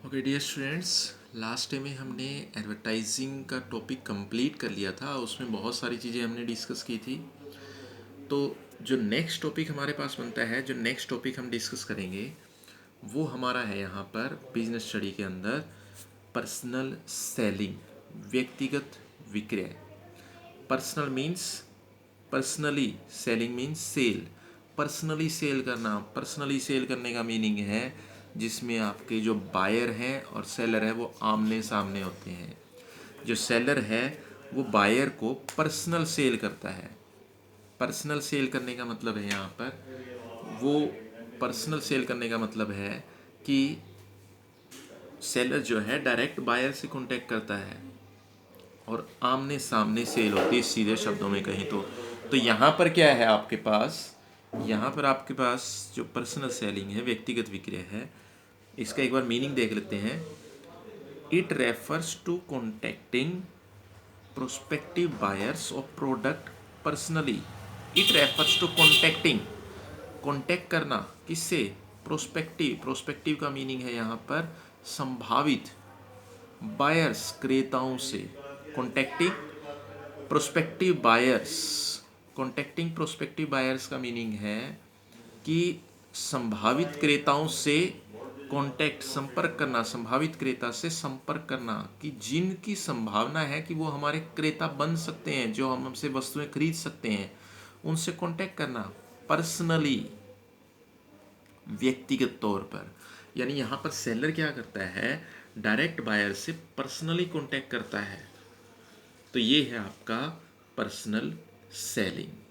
Okay dear students, last time में हमने advertising का टॉपिक कंप्लीट कर लिया था। उसमें बहुत सारी चीज़ें हमने डिस्कस की थी। तो जो नेक्स्ट टॉपिक हमारे पास बनता है, जो नेक्स्ट टॉपिक हम डिस्कस करेंगे वो हमारा है यहाँ पर बिजनेस स्टडी के अंदर पर्सनल सेलिंग, व्यक्तिगत विक्रय। Personal means personally, selling means sale. Personally sale करना, पर्सनली सेल करने का मीनिंग है जिसमें आपके जो बायर हैं और सेलर है वो आमने सामने होते हैं। जो सेलर है वो बायर को पर्सनल सेल करता है। पर्सनल सेल करने का मतलब है यहाँ पर वो पर्सनल सेल करने का मतलब है कि सेलर जो है डायरेक्ट बायर से कांटेक्ट करता है और आमने सामने सेल होती है, सीधे शब्दों में कहीं तो यहाँ पर क्या है आपके पास, यहाँ पर आपके पास जो पर्सनल सेलिंग है, व्यक्तिगत विक्रय है, इसका एक बार मीनिंग देख लेते हैं। It refers to contacting prospective buyers of product personally. It refers to contacting, contact करना किससे? प्रोस्पेक्टिव। प्रोस्पेक्टिव का मीनिंग है यहाँ पर संभावित, बायर्स क्रेताओं से। Contacting prospective buyers, contacting prospective buyers का मीनिंग है कि संभावित क्रेताओं से कॉन्टैक्ट, संपर्क करना, संभावित क्रेता से संपर्क करना कि जिनकी संभावना है कि वो हमारे क्रेता बन सकते हैं, जो हम हमसे वस्तुएं खरीद सकते हैं, उनसे कॉन्टैक्ट करना पर्सनली, व्यक्तिगत तौर पर। यानी यहाँ पर सेलर क्या करता है, डायरेक्ट बायर से पर्सनली कॉन्टैक्ट करता है। तो ये है आपका पर्सनल सेलिंग।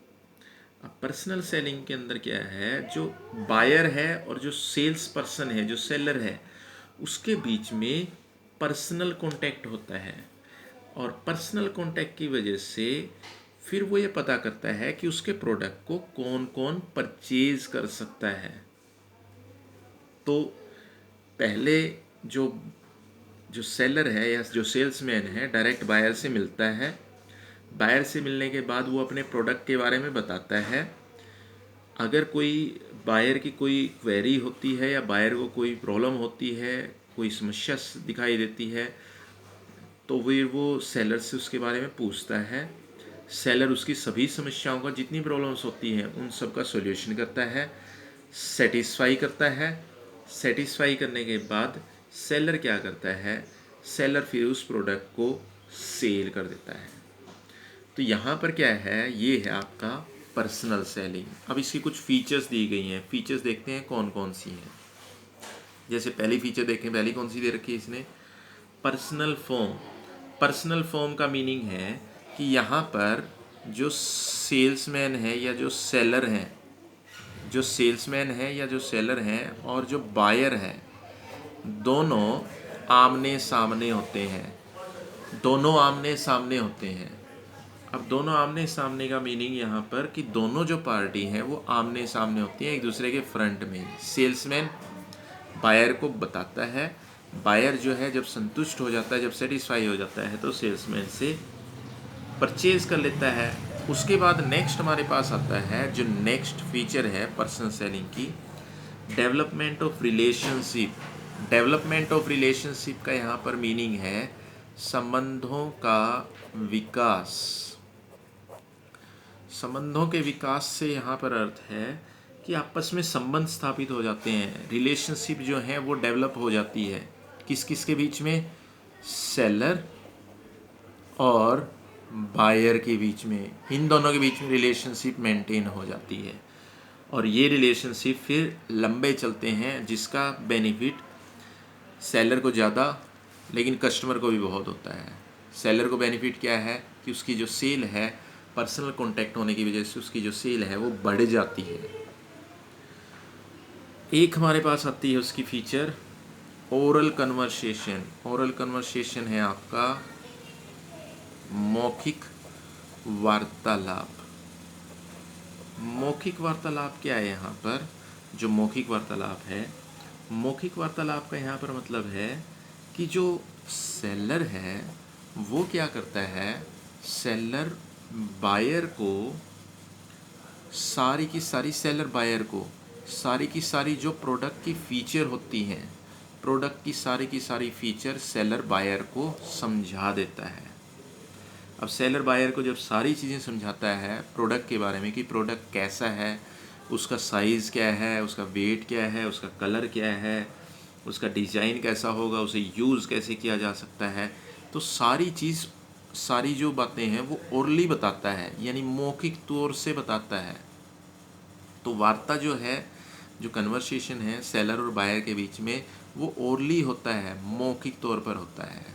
अब पर्सनल सेलिंग के अंदर क्या है, जो बायर है और जो सेल्स पर्सन है, जो सेलर है, उसके बीच में पर्सनल कांटेक्ट होता है। और पर्सनल कांटेक्ट की वजह से फिर वो ये पता करता है कि उसके प्रोडक्ट को कौन कौन परचेज कर सकता है। तो पहले जो जो सेलर है या जो सेल्समैन है डायरेक्ट बायर से मिलता है। बायर से मिलने के बाद वो अपने प्रोडक्ट के बारे में बताता है। अगर कोई बायर की कोई क्वेरी होती है या बायर को कोई प्रॉब्लम होती है, कोई समस्या दिखाई देती है, तो फिर वो सेलर से उसके बारे में पूछता है। सेलर उसकी सभी समस्याओं का, जितनी प्रॉब्लम्स होती हैं उन सब का सॉल्यूशन करता है, सेटिस्फाई करता है। सेटिस्फाई करने के बाद सेलर क्या करता है, सेलर फिर उस प्रोडक्ट को सेल कर देता है। तो यहाँ पर क्या है, ये है आपका पर्सनल सेलिंग। अब इसकी कुछ फीचर्स दी गई हैं, फीचर्स देखते हैं कौन कौन सी हैं। जैसे पहली फीचर देखें, पहली कौन सी दे रखी है इसने, पर्सनल फॉर्म। पर्सनल फॉर्म का मीनिंग है कि यहाँ पर जो सेल्समैन है या जो सेलर हैं, जो सेल्समैन है या जो सेलर हैं और जो बायर है, दोनों आमने सामने होते हैं। दोनों आमने सामने होते हैं। अब दोनों आमने सामने का मीनिंग यहाँ पर कि दोनों जो पार्टी हैं वो आमने सामने होती हैं एक दूसरे के फ्रंट में। सेल्समैन बायर को बताता है, बायर जो है जब संतुष्ट हो जाता है, जब सेटिस्फाई हो जाता है, तो सेल्समैन से परचेज कर लेता है। उसके बाद नेक्स्ट हमारे पास आता है, जो नेक्स्ट फीचर है पर्सनल सेलिंग की, development of relationship. Development of relationship का यहाँ पर मीनिंग है संबंधों का विकास। संबंधों के विकास से यहाँ पर अर्थ है कि आपस में संबंध स्थापित हो जाते हैं, रिलेशनशिप जो है वो डेवलप हो जाती है। किस किस के बीच में? सेलर और बायर के बीच में, इन दोनों के बीच में रिलेशनशिप मेंटेन हो जाती है। और ये रिलेशनशिप फिर लंबे चलते हैं, जिसका बेनिफिट सेलर को ज़्यादा लेकिन कस्टमर को भी बहुत होता है। सेलर को बेनिफिट क्या है कि उसकी जो सेल है, पर्सनल कांटेक्ट होने की वजह से उसकी जो सेल है वो बढ़ जाती है। एक हमारे पास आती है उसकी feature oral conversation. Oral conversation है आपका मौखिक वार्तालाप। मौखिक वार्तालाप क्या है यहाँ पर? जो मौखिक वार्तालाप है, मौखिक वार्तालाप का यहाँ पर मतलब है कि जो सेलर है वो क्या करता है, सेलर बायर को सारी की सारी, सेलर बायर को सारी की सारी जो प्रोडक्ट की फ़ीचर होती हैं, प्रोडक्ट की सारी फीचर सेलर बायर को समझा देता है। अब सेलर बायर को जब सारी चीज़ें समझाता है प्रोडक्ट के बारे में कि प्रोडक्ट कैसा है, उसका साइज़ क्या है, उसका वेट क्या है, उसका कलर क्या है, उसका डिज़ाइन कैसा होगा, उसे यूज़ कैसे किया जा सकता है, तो सारी चीज़, सारी जो बातें हैं वो ओरली बताता है, यानी मौखिक तौर से बताता है। तो वार्ता जो है, जो कन्वर्सेशन है सेलर और बायर के बीच में, वो ओरली होता है, मौखिक तौर पर होता है।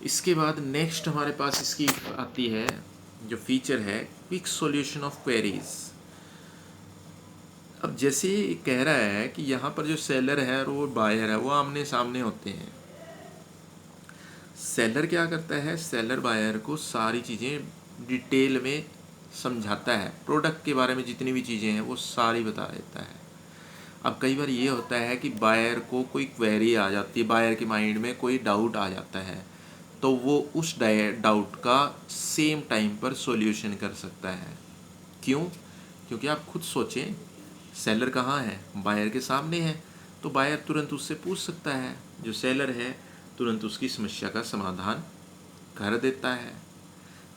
इसके बाद नेक्स्ट हमारे पास इसकी आती है जो फीचर है क्विक सॉल्यूशन ऑफ क्वेरीज। अब जैसे कह रहा है कि यहाँ पर जो सेलर है और वो बायर है वो आमने सामने होते हैं। सेलर क्या करता है, सेलर बायर को सारी चीज़ें डिटेल में समझाता है, प्रोडक्ट के बारे में जितनी भी चीज़ें हैं वो सारी बता देता है। अब कई बार ये होता है कि बायर को कोई क्वेरी आ जाती है, बायर के माइंड में कोई डाउट आ जाता है, तो वो उस डाउट का सेम टाइम पर सॉल्यूशन कर सकता है। क्यों? क्योंकि आप खुद सोचें, सेलर कहाँ है, बायर के सामने है, तो बायर तुरंत उससे पूछ सकता है, जो सेलर है तुरंत उसकी समस्या का समाधान कर देता है।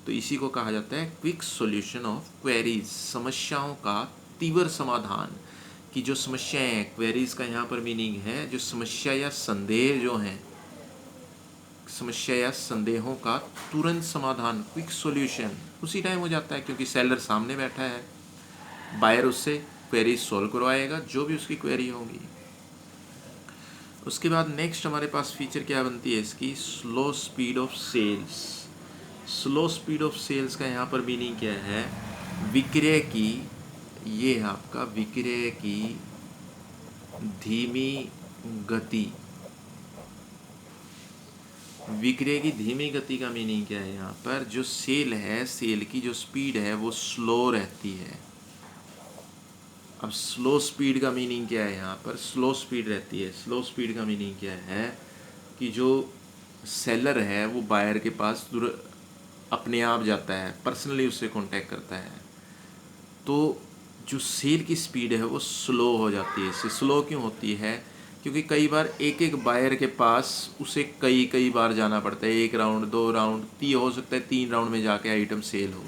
तो इसी को कहा जाता है क्विक सॉल्यूशन ऑफ क्वेरीज, समस्याओं का तीव्र समाधान। कि जो समस्याएं हैं, क्वेरीज का यहाँ पर मीनिंग है जो समस्या या संदेह जो हैं, समस्या या संदेहों का तुरंत समाधान, क्विक सॉल्यूशन उसी टाइम हो जाता है, क्योंकि सेलर सामने बैठा है, बायर उससे क्वेरी सॉल्व करवाएगा जो भी उसकी क्वेरी होगी। उसके बाद नेक्स्ट हमारे पास फीचर क्या बनती है इसकी, slow speed of sales. Slow speed of sales का यहाँ पर मीनिंग क्या है, विक्रय की, ये है आपका विक्रय की धीमी गति। विक्रय की धीमी गति का मीनिंग क्या है, यहाँ पर जो सेल है, सेल की जो स्पीड है वो स्लो रहती है। अब स्लो स्पीड का मीनिंग क्या है, यहाँ पर स्लो स्पीड रहती है, स्लो स्पीड का मीनिंग क्या है कि जो सेलर है वो बायर के पास अपने आप जाता है, पर्सनली उससे कांटेक्ट करता है, तो जो सेल की स्पीड है वो स्लो हो जाती है। इससे स्लो क्यों होती है, क्योंकि कई बार एक एक बायर के पास उसे कई बार जाना पड़ता है, 1 राउंड 2 राउंड हो सकता है 3 राउंड में जाके आइटम सेल हो।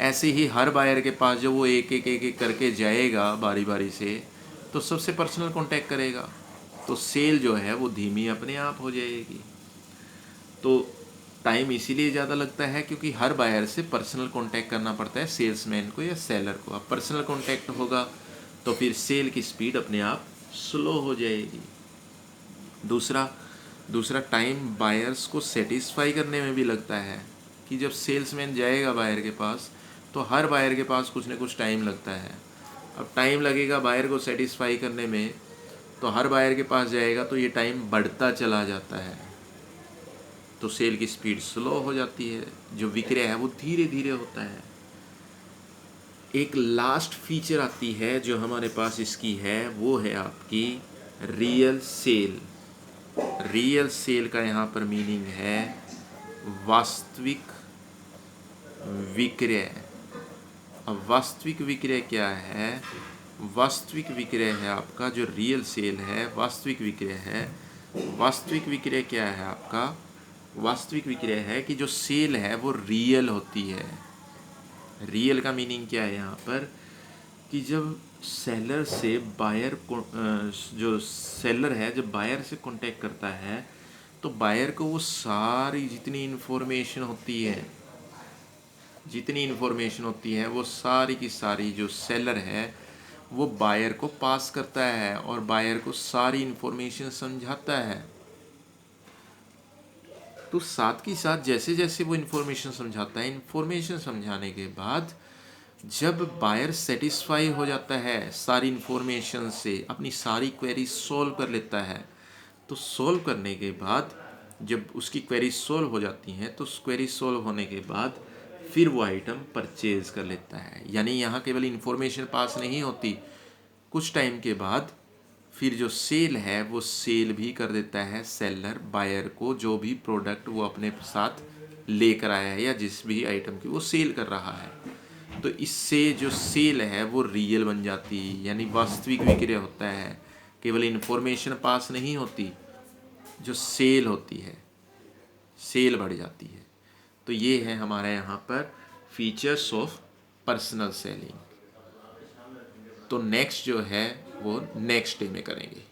ऐसे ही हर बायर के पास जब वो एक करके जाएगा बारी बारी से, तो सबसे पर्सनल कांटेक्ट करेगा, तो सेल जो है वो धीमी अपने आप हो जाएगी। तो टाइम इसीलिए ज़्यादा लगता है क्योंकि हर बायर से पर्सनल कांटेक्ट करना पड़ता है सेल्समैन को या सेलर को। अब पर्सनल कांटेक्ट होगा तो फिर सेल की स्पीड अपने आप स्लो हो जाएगी। दूसरा टाइम बायर्स को सेटिस्फाई करने में भी लगता है, कि जब सेल्समैन जाएगा बायर के पास तो हर बायर के पास कुछ न कुछ टाइम लगता है। अब टाइम लगेगा बायर को सेटिस्फाई करने में, तो हर बायर के पास जाएगा तो ये टाइम बढ़ता चला जाता है, तो सेल की स्पीड स्लो हो जाती है, जो विक्रय है वो धीरे धीरे होता है। एक लास्ट फीचर आती है जो हमारे पास इसकी है, वो है आपकी रियल सेल। रियल सेल का यहाँ पर मीनिंग है वास्तविक विक्रय। अब वास्तविक विक्रय क्या है, वास्तविक विक्रय है आपका जो रियल सेल है, वास्तविक विक्रय है। वास्तविक विक्रय क्या है आपका, वास्तविक विक्रय है कि जो सेल है वो रियल होती है। रियल का मीनिंग क्या है यहाँ पर, कि जब सेलर से बायर को, जो सेलर है जब बायर से कांटेक्ट करता है तो बायर को वो सारी जितनी इन्फॉर्मेशन होती है वो सारी की सारी जो सेलर है वो बायर को पास करता है और बायर को सारी इन्फॉर्मेशन समझाता है। तो साथ ही साथ जैसे जैसे वो इन्फॉर्मेशन समझाता है, इन्फॉर्मेशन समझाने के बाद जब बायर सेटिस्फाई हो जाता है सारी इन्फॉर्मेशन से, अपनी सारी क्वेरी सॉल्व कर लेता है, तो सॉल्व करने के बाद जब उसकी क्वेरी सॉल्व हो जाती हैं तो उस क्वेरी सॉल्व होने के बाद फिर वो आइटम परचेज कर लेता है। यानी यहाँ केवल इन्फॉर्मेशन पास नहीं होती, कुछ टाइम के बाद फिर जो सेल है वो सेल भी कर देता है सेलर बायर को, जो भी प्रोडक्ट वो अपने साथ लेकर आया है या जिस भी आइटम की वो सेल कर रहा है। तो इससे जो सेल है वो रियल बन जाती है, यानी वास्तविक विक्रय होता है। केवल इन्फॉर्मेशन पास नहीं होती, जो सेल होती है, सेल बढ़ जाती है। तो ये है हमारे यहाँ पर फीचर्स ऑफ पर्सनल सेलिंग। तो नेक्स्ट जो है वो नेक्स्ट डे में करेंगे।